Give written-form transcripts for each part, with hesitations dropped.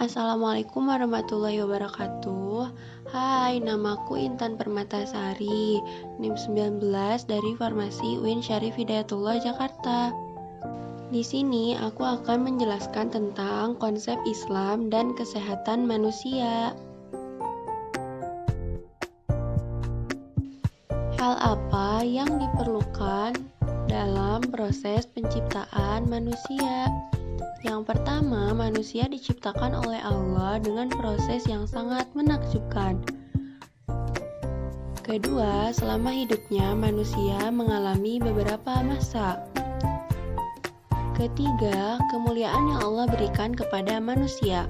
Assalamualaikum warahmatullahi wabarakatuh. Hai, namaku Intan Permatasari, NIM 19 dari Farmasi UIN Syarif Hidayatullah Jakarta. Di sini aku akan menjelaskan tentang konsep Islam dan kesehatan manusia. Hal apa yang diperlukan dalam proses penciptaan manusia? Yang pertama, manusia diciptakan oleh Allah dengan proses yang sangat menakjubkan. Kedua, selama hidupnya manusia mengalami beberapa masa. Ketiga, kemuliaan yang Allah berikan kepada manusia.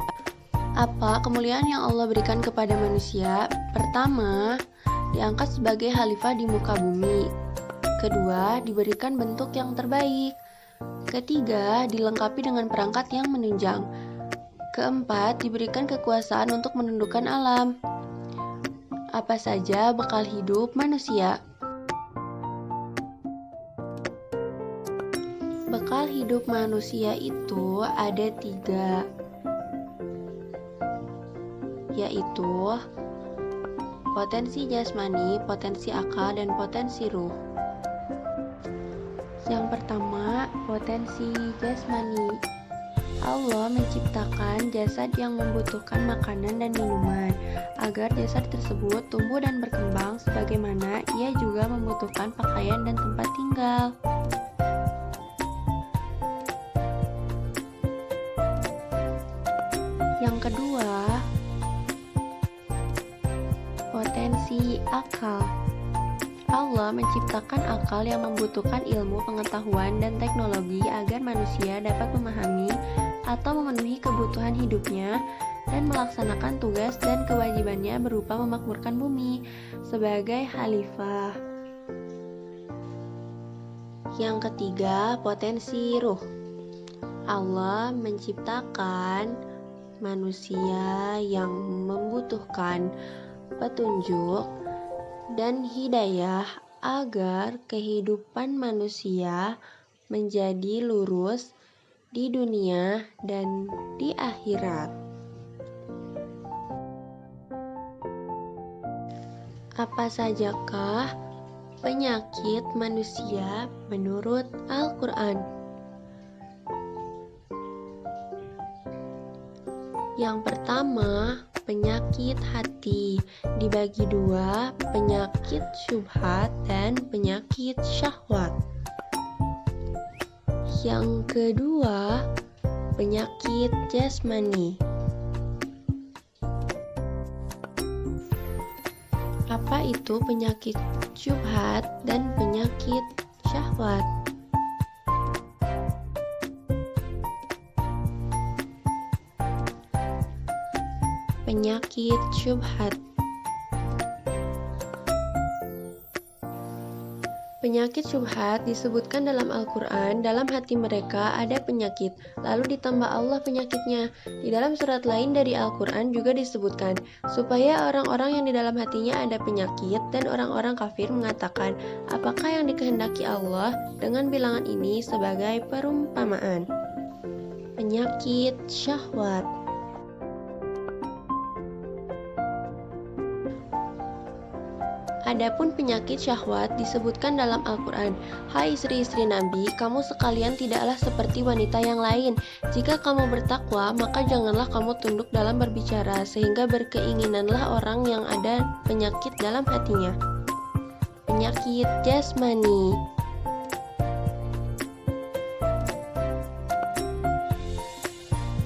Apa kemuliaan yang Allah berikan kepada manusia? Pertama, diangkat sebagai khalifah di muka bumi. Kedua, diberikan bentuk yang terbaik. Ketiga, dilengkapi dengan perangkat yang menunjang. Keempat, diberikan kekuasaan untuk menundukkan alam. Apa saja bekal hidup manusia? Bekal hidup manusia itu ada 3, yaitu potensi jasmani, potensi akal, dan potensi ruh. Yang pertama, potensi jasmani. Allah menciptakan jasad yang membutuhkan makanan dan minuman agar jasad tersebut tumbuh dan berkembang, sebagaimana ia juga membutuhkan pakaian dan tempat tinggal. Yang kedua, potensi akal. Allah menciptakan akal yang membutuhkan ilmu, pengetahuan, dan teknologi agar manusia dapat memahami atau memenuhi kebutuhan hidupnya dan melaksanakan tugas dan kewajibannya berupa memakmurkan bumi sebagai khalifah. Yang ketiga, potensi ruh. Allah menciptakan manusia yang membutuhkan petunjuk dan hidayah agar kehidupan manusia menjadi lurus di dunia dan di akhirat. Apa sajakah penyakit manusia menurut Al-Quran? Yang pertama, penyakit hati dibagi 2, penyakit syubhat dan penyakit syahwat. Yang kedua, penyakit jasmani. Apa itu penyakit syubhat dan penyakit syahwat? Penyakit syubhat. Penyakit syubhat disebutkan dalam Al-Quran, dalam hati mereka ada penyakit, lalu ditambah Allah penyakitnya. Di dalam surat lain dari Al-Quran juga disebutkan, supaya orang-orang yang di dalam hatinya ada penyakit dan orang-orang kafir mengatakan, apakah yang dikehendaki Allah dengan bilangan ini sebagai perumpamaan? Penyakit syahwat. Adapun penyakit syahwat disebutkan dalam Al-Quran, hai istri-istri Nabi, kamu sekalian tidaklah seperti wanita yang lain. Jika kamu bertakwa, maka janganlah kamu tunduk dalam berbicara, sehingga berkeinginanlah orang yang ada penyakit dalam hatinya. Penyakit jasmani.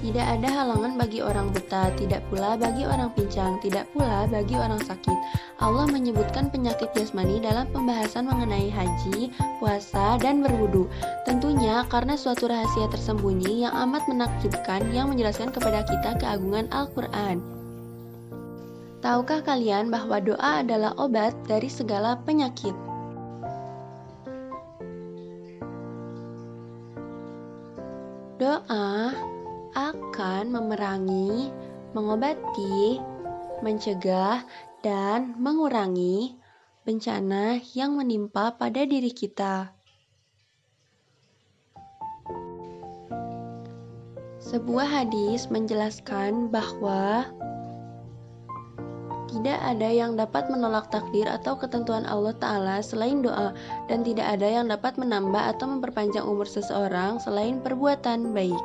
Tidak ada halangan bagi orang buta, tidak pula bagi orang pincang, tidak pula bagi orang sakit. Allah menyebutkan penyakit jasmani dalam pembahasan mengenai haji, puasa, dan berwudu. Tentunya karena suatu rahasia tersembunyi yang amat menakjubkan yang menjelaskan kepada kita keagungan Al-Quran. Tahukah kalian bahwa doa adalah obat dari segala penyakit? Doa akan memerangi, mengobati, mencegah, dan mengurangi bencana yang menimpa pada diri kita. Sebuah hadis menjelaskan bahwa tidak ada yang dapat menolak takdir atau ketentuan Allah Ta'ala selain doa, dan tidak ada yang dapat menambah atau memperpanjang umur seseorang selain perbuatan baik.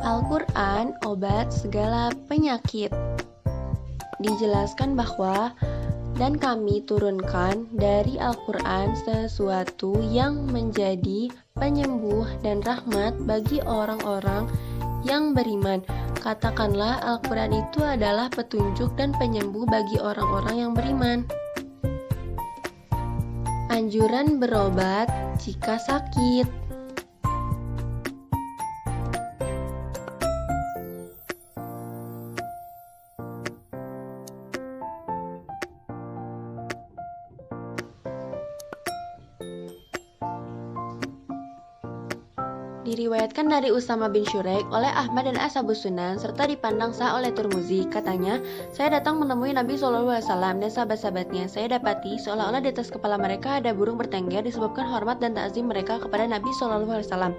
Al-Quran, obat segala penyakit. Dijelaskan bahwa dan kami turunkan dari Al-Quran sesuatu yang menjadi penyembuh dan rahmat bagi orang-orang yang beriman. Katakanlah Al-Quran itu adalah petunjuk dan penyembuh bagi orang-orang yang beriman. Anjuran berobat jika sakit. Diriwayatkan dari Usama bin Syuraik oleh Ahmad dan Ashabus Sunan serta dipandang sah oleh Tirmizi. Katanya, saya datang menemui Nabi SAW dan sahabat-sahabatnya. Saya dapati seolah-olah di atas kepala mereka ada burung bertengger disebabkan hormat dan takzim mereka kepada Nabi SAW.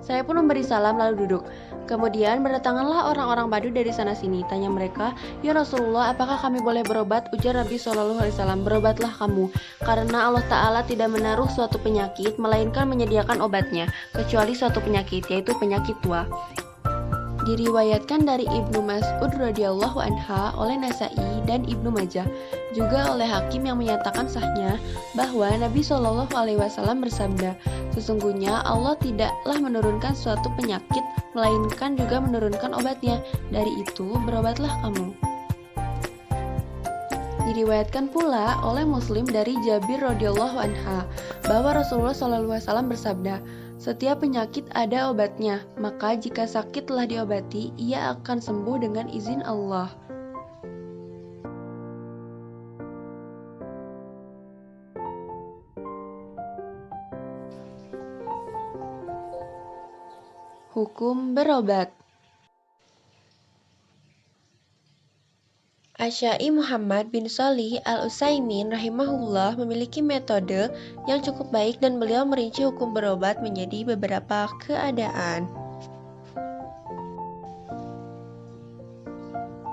Saya pun memberi salam lalu duduk. Kemudian berdatanganlah orang-orang Badu dari sana-sini. Tanya mereka, "Ya Rasulullah, apakah kami boleh berobat?" Ujar Nabi SAW, "Berobatlah kamu, karena Allah Ta'ala tidak menaruh suatu penyakit, melainkan menyediakan obatnya, kecuali suatu penyakit, yaitu penyakit tua." Diriwayatkan dari Ibnu Mas'ud radhiyallahu anha oleh Nasai dan Ibnu Majah, juga oleh Hakim yang menyatakan sahnya bahwa Nabi Shallallahu Alaihi Wasallam bersabda, "Sesungguhnya Allah tidaklah menurunkan suatu penyakit, melainkan juga menurunkan obatnya. Dari itu berobatlah kamu." Diriwayatkan pula oleh Muslim dari Jabir radhiyallahu anha bahwa Rasulullah SAW bersabda, "Setiap penyakit ada obatnya, maka jika sakit telah diobati, ia akan sembuh dengan izin Allah." Hukum berobat. Asy'ari Muhammad bin Shalih Al-Utsaimin rahimahullah memiliki metode yang cukup baik dan beliau merinci hukum berobat menjadi beberapa keadaan.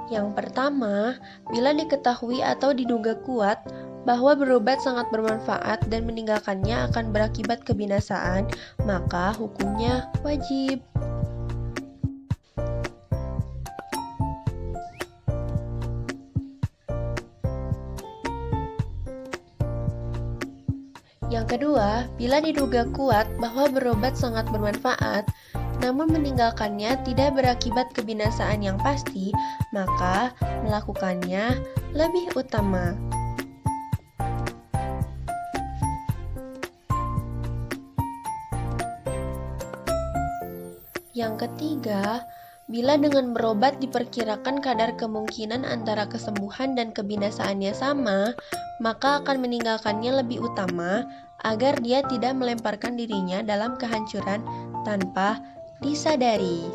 Yang pertama, bila diketahui atau diduga kuat bahwa berobat sangat bermanfaat dan meninggalkannya akan berakibat kebinasaan, maka hukumnya wajib. Yang kedua, bila diduga kuat bahwa berobat sangat bermanfaat, namun meninggalkannya tidak berakibat kebinasaan yang pasti, maka melakukannya lebih utama. Yang ketiga, bila dengan berobat diperkirakan kadar kemungkinan antara kesembuhan dan kebinasaannya sama, maka akan meninggalkannya lebih utama agar dia tidak melemparkan dirinya dalam kehancuran tanpa disadari.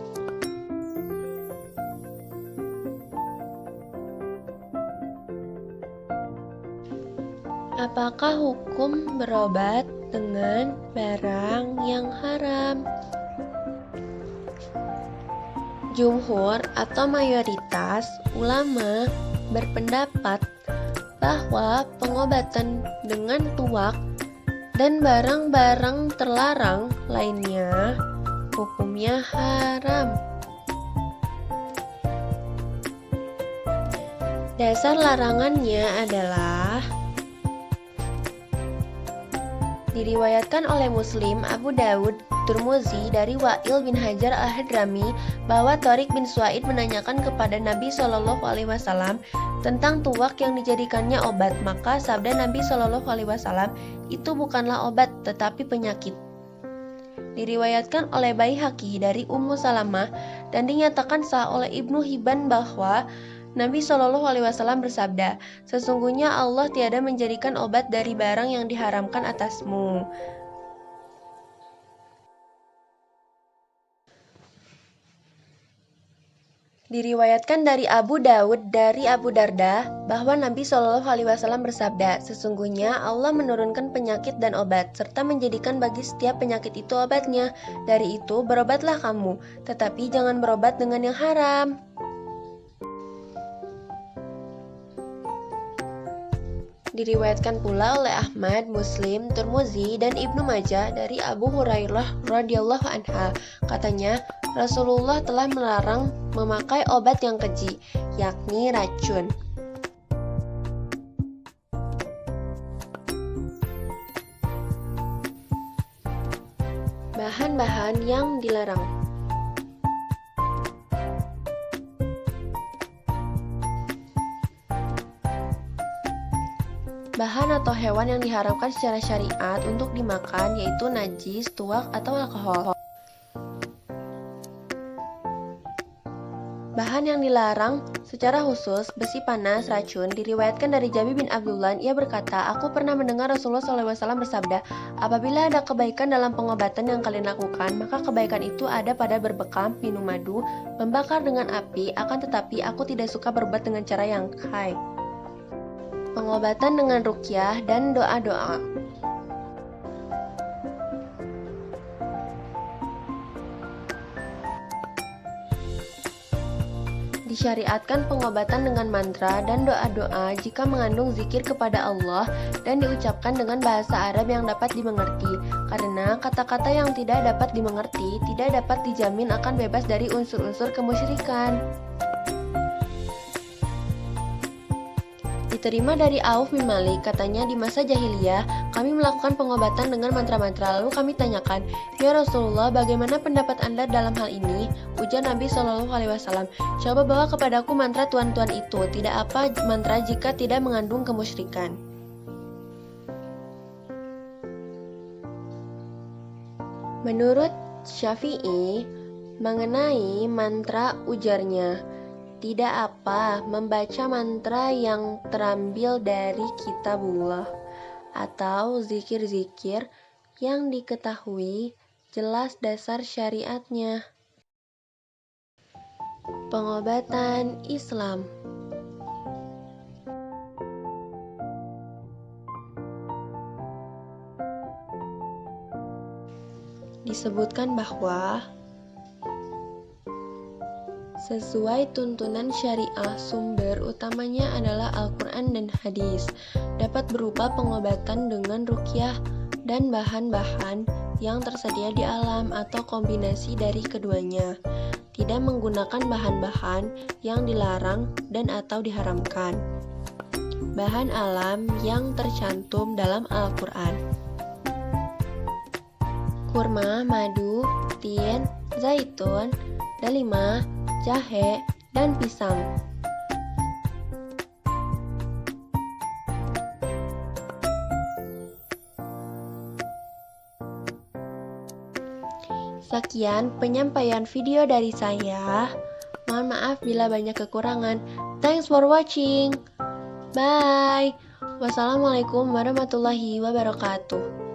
Apakah hukum berobat dengan barang yang haram? Jumhur atau mayoritas ulama berpendapat bahwa pengobatan dengan tuak dan barang-barang terlarang lainnya hukumnya haram. Dasar larangannya adalah diriwayatkan oleh Muslim, Abu Dawud, Tirmizi dari Wa'il bin Hajar al-Hadrami bahwa Thariq bin Suaid menanyakan kepada Nabi SAW tentang tuak yang dijadikannya obat. Maka sabda Nabi SAW, "Itu bukanlah obat tetapi penyakit." Diriwayatkan oleh Baihaqi dari Ummu Salamah dan dinyatakan sah oleh Ibnu Hibban bahwa Nabi SAW bersabda, "Sesungguhnya Allah tiada menjadikan obat dari barang yang diharamkan atasmu." Diriwayatkan dari Abu Daud dari Abu Darda bahwa Nabi Shallallahu Alaihi Wasallam bersabda, sesungguhnya Allah menurunkan penyakit dan obat serta menjadikan bagi setiap penyakit itu obatnya. Dari itu berobatlah kamu, tetapi jangan berobat dengan yang haram. Diriwayatkan pula oleh Ahmad, Muslim, Tirmidzi, dan Ibnu Majah dari Abu Hurairah radhiyallahu anha. Katanya, Rasulullah telah melarang memakai obat yang keji, yakni racun. Bahan-bahan yang dilarang. Bahan atau hewan yang diharamkan secara syariat untuk dimakan yaitu najis, tuak, atau alkohol. Bahan yang dilarang secara khusus, besi panas, racun. Diriwayatkan dari Jabir bin Abdullah, ia berkata, aku pernah mendengar Rasulullah SAW bersabda, apabila ada kebaikan dalam pengobatan yang kalian lakukan, maka kebaikan itu ada pada berbekam, minum madu, membakar dengan api, akan tetapi aku tidak suka berbuat dengan cara yang kaya. Pengobatan dengan ruqyah dan doa-doa. Disyariatkan pengobatan dengan mantra dan doa-doa jika mengandung zikir kepada Allah dan diucapkan dengan bahasa Arab yang dapat dimengerti, karena kata-kata yang tidak dapat dimengerti tidak dapat dijamin akan bebas dari unsur-unsur kemusyrikan. Diterima dari Auf bin Malik, katanya di masa jahiliyah kami melakukan pengobatan dengan mantra-mantra. Lalu kami tanyakan, ya Rasulullah, bagaimana pendapat Anda dalam hal ini? Ujar Nabi Shallallahu Alaihi Wasallam, coba bawa kepadaku mantra tuan-tuan itu. Tidak apa mantra jika tidak mengandung kemusyrikan. Menurut Syafi'i, mengenai mantra ujarnya, tidak apa membaca mantra yang terambil dari kitabullah atau zikir-zikir yang diketahui jelas dasar syariatnya. Pengobatan Islam. Disebutkan bahwa sesuai tuntunan syariah, sumber utamanya adalah Al-Quran dan hadis. Dapat berupa pengobatan dengan ruqyah dan bahan-bahan yang tersedia di alam atau kombinasi dari keduanya. Tidak menggunakan bahan-bahan yang dilarang dan atau diharamkan. Bahan alam yang tercantum dalam Al-Quran. Kurma, madu, tin, zaitun, delima, jahe, dan pisang. Sekian penyampaian video dari saya. Mohon maaf bila banyak kekurangan. Thanks for watching. Bye. Wassalamualaikum warahmatullahi wabarakatuh.